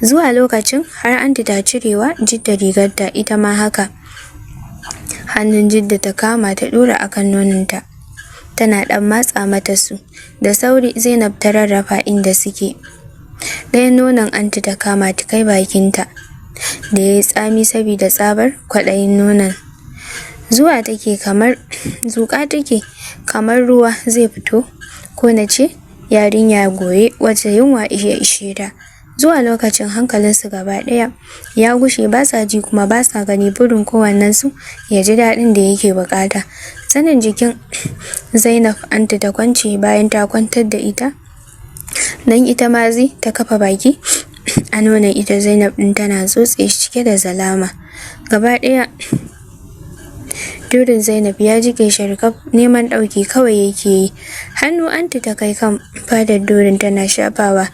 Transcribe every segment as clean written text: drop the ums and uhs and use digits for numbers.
Zuwa lokacin har anti ta cirewa Jidda rigarta, ita ma haka. Hannun Jidda ta kama ta dora akan nononta, tana dan matsa mata su. Da sauri Zainab ta rarrafa inda suke. Ɗayan nonon anti ta kama ta kai bakinta, da yayi tsami saboda tsabar kwaɗayin nonon. Zuƙa take kamar ruwa zai fito, ko na ce yarinya goye wacce yunwa ya ishe ta. Zuwa lokacin hankalinsu gaba ɗaya ya gushe, ba sa ji kuma ba sa gani, burin kowannensu ya ji daɗin da yake buƙata. Sanin jikin Zainab anti ta kwance bayan ta kwantar da ita, dan ita ma zai ta kafa baki a nonon ita Zainab ɗin tana tsotse shi cike da zalama. Gaba ɗaya durin Zainab ya jike sharkaf, neman ɗauki kawai yake yi. Hannu anti ta kai kan fadar durin tana shafawa,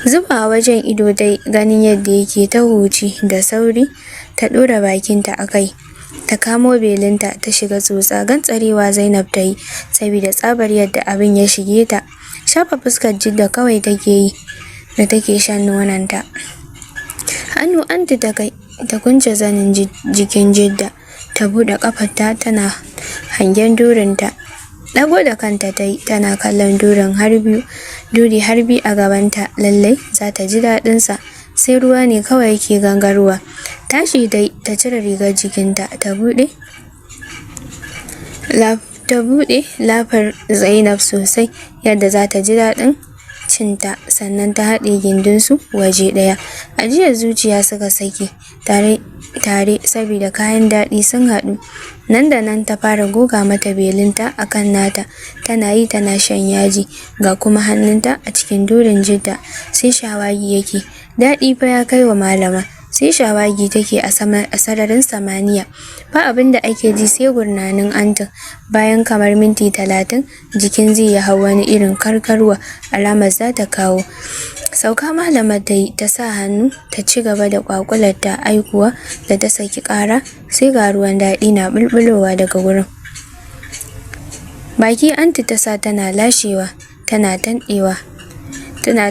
zuba wajen ido dai ganin yadda yake ta huci. Da sauri ta ɗora bakinta a kai, ta kamo belinta ta shiga tsotsa. Gantsarewa Zainab ta yi saboda tsabar yadda abin ya shige ta. Shafa fuskar Jidda kawai take yi da take shan nononta. Hannu anti ta kai ta kunce zanin jikin Jidda, ta buɗe ƙafarta tana hangen durinta. Ɗago da kanta ta yi tana kallon duri har biyu a gabanta. Lallai za ta ji daɗinsa, sai ruwa ne kawai yake gangarwa. Tashi dai ta cire rigar jikinta, ta buɗe lafar Zainab sosai yadda za ta ji daɗin cinta, sannan ta haɗe gindinsu waje ɗaya. Ajiyar zuciya suka saki tare saboda kayan daɗi sun haɗu. Nan da nan ta fara goga mata belinta akan nata, tana yi tana shan yaji, ga kuma hannunta a cikin durin Jidda sai shawagi yake. Daɗi fa ya kai wa malama, sai shawagi take a sararin samaniya. Ba abin da ake ji sai gurnanin antin. Bayan kamar minti 30 jikin zai ya hau wani irin karkarwa, alamar za ta kawo. Sauka malamar ta yi, ta sa hannu ta ci gaba da kwakular ta. Aikuwa da ta saki ƙara sai ga ruwan daɗi na bulbulowa daga wurin. Baki anti ta sa tana lashewa, tana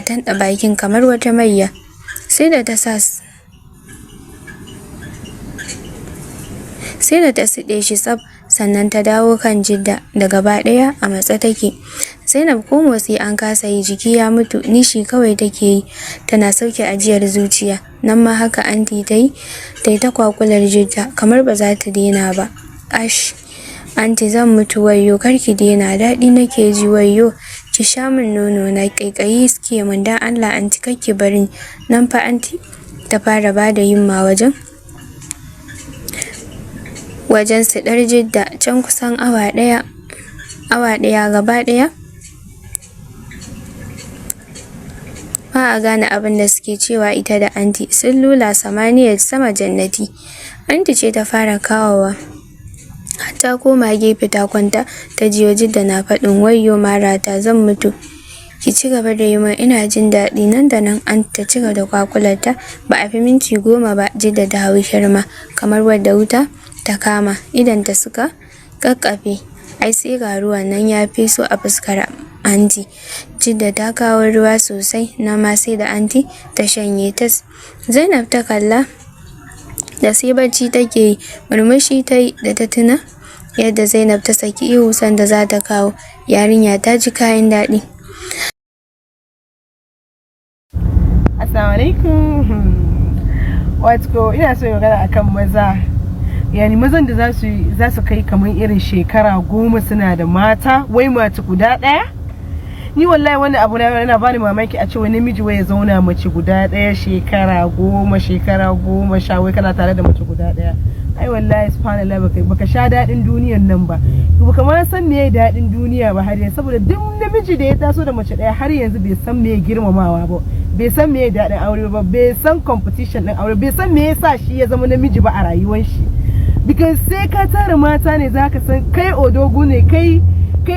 tanɗa bakin kamar wata mayya. Sai da ta siɗe shi tsaf, sannan ta dawo kan Jidda da gaba ɗaya a matsa take. Zainab ko motsi an kasa yi, jiki ya mutu, nishi kawai take yi tana sauke ajiyar zuciya. Nan ma haka anti ta yi ta kwakular Jidda kamar ba za ta daina ba. Ash anti, zan mutu, wayyo karki daina, daɗi nake ji, wayyo ki sha min nono na, ƙaiƙayi suke min, dan Allah anti kakki bari. Nan fa anti ta fara bada himma wajen siɗar Jidda. Can kusan awa ɗaya gaba ɗaya ba a gane abin da suke cewa. Ita da anti sun lula samaniyar sama jannati. Anti ce ta fara kawowa, ta koma gefe ta kwanta, ta jiyo Jidda na faɗin wayyo marata, zan mutu, ki ci gaba da yi min, ina jin daɗi. Nan da nan anti ta ci gaba da kwakularta. Ba a fi minti 10 ba Jidda ta hau hirma kamar wadda wuta ta kama, idan ta suka kakkafe. Ai sai ga ruwan nan ya feso a fuskar anti. Jidda ta kawo ruwa sosai, na ma sai da anti ta shanye tas. Zainab ta kalla da sai bacci take yi. Murmushi ta yi da ta tuna yadda Zainab ta saki ihu sanda za ta kawo. Yarinya ta ji kayan daɗi. Assalamu alaikum. Wato ina so magana akan maza. Yani mazan da za su kai kamar irin shekara 10 suna da mata, wai mace guda ɗaya. Ni wallahi wani abu yana bani mamaki, a ce wani namiji wai ya zauna mace guda ɗaya shekara 10 sha, wai kana tare da mace guda ɗaya. Ai wallahi subhanallah, baka sha daɗin duniyar nan ba, baka ma san meye daɗin duniya ba har yanzu. Saboda duk namiji da ya taso da mace ɗaya har yanzu bai san meye girmamawa ba, bai san meye daɗin aure ba, bai san competition ɗin aure, bai san me yasa shi ya zama namiji ba a rayuwar shi. Because sai ka tara mata ne zaka san kai odogu ne, kai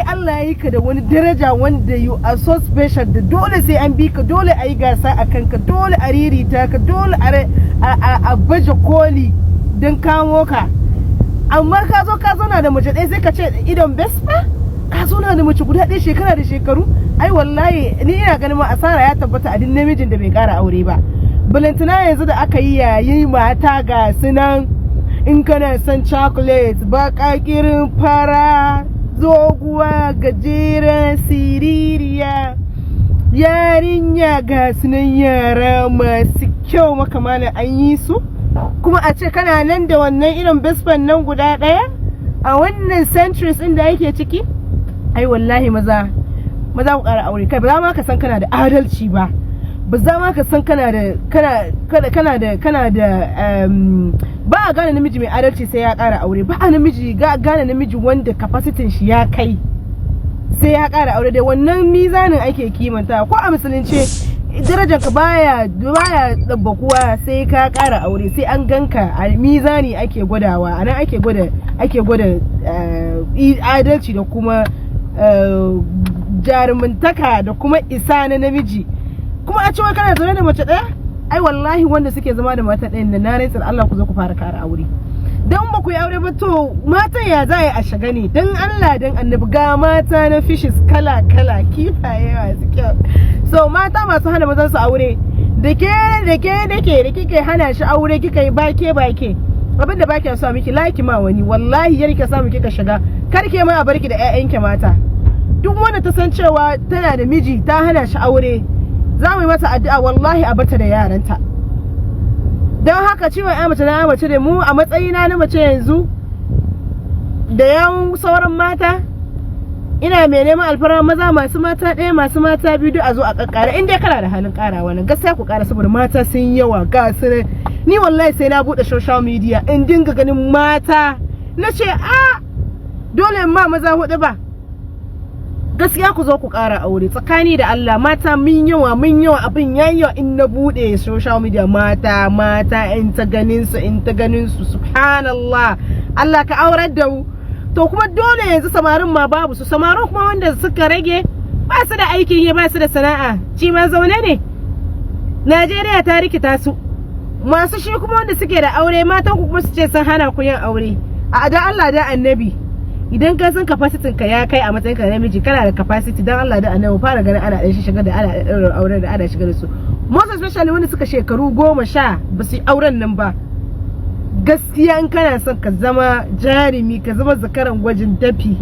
Allah ya yi ka da wani daraja wanda you are so special, da dole sai an bi ka, dole a yi gasa a kanka, dole a ririta ka, dole a baje koli don kamo ka. Amma ka zo ka zauna da mace ɗaya sai ka ce idon bespa. ka zo na da mace guda ɗaya shekara da shekaru. Ai wallahi ni ina ganin ma asara ya tabbata a duk namijin da bai ƙara aure ba. Balantana yanzu da aka yi yayi mata ga sunan, in kana son chocolate baƙaƙirin fara doguwa gajeren siririya yarinya ga sunan yara masu kyau makamala an yi su, kuma a ce kana nan da wannan irin bispan nan guda ɗaya a wannan centuries ɗin da yake ciki. Ai wallahi maza ku ƙara aure. Kai ba za ma ka san kana da adalci ba, ba za ma ka san kana da ba a gane namiji mai adalci sai ya ƙara aure. Ba a gane namiji wanda capacity shi ya kai sai ya ƙara aure. Dai wannan mizanin ake kimanta. Ko a musulunci darajar ka baya dabbakuwa sai ka ƙara aure, sai an ganka a mizani ake gwadawa. Anan ake gwada adalci da kuma jarumantaka da kuma isa na namiji. Kuma a cewa kana zaune da mace ɗaya, ai wallahi wanda suke zama da mata ɗayan da na rantsar Allah ku zo ku fara ƙara aure. Dan ba ku yi aure ba to matan ya za a shiga ne? Dan Allah dan annabi ga mata na fishes kala kifaye masu kyau. So mata masu hana mazan su aure, da kike hana shi aure kika yi bake abin da baki so miki laki ma wani, wallahi yar ka samu kika shiga kar ke mai a barki da ƴaƴanki mata. Duk wanda ta san cewa tana da miji ta hana shi aure, za mu yi mata addu'a wallahi a bata da yaranta. Don haka ciwon ya mace na mace da mu a matsayina na mace yanzu da yawan sauran mata, ina mai neman alfarma maza masu mata ɗaya masu mata biyu duk a zo a kakkara. In dai kana da halin ƙarawa nan gaskiya ku ƙara, saboda mata sun yawa ga su ne. Ni wallahi sai na buɗe social media in dinga ganin mata na ce dole ma maza hudu ba. Gaskiya ku zo ku ƙara aure tsakani da Allah. Mata mun yawa abin yayi in na bude social media mata in ta ganin su subhanallah. Allah ka aurar da mu. To kuma dole yanzu samarin ma babu su. Samarin kuma wanda suka rage ba su da aikin yi, ba su da sana'a, ci ma zaune ne. Najeriya ta rikita su. Masu shi kuma wanda suke da aure matan ku kuma su ce sun hana ku yin aure. A da Allah da annabi, idan ka san capacity ka ya kai a matsayin ka namiji, kana da capacity, dan Allah da annabi fara ganin ana dan shiga da ana ɗaurin aure da ana shiga da su, most especially wanda suka shekaru 10 ba su yi auren nan ba. Gaskiya in kana son ka zama jarumi, ka zama zakaran gwajin dafi,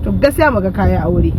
to gaskiya maga kaya aure.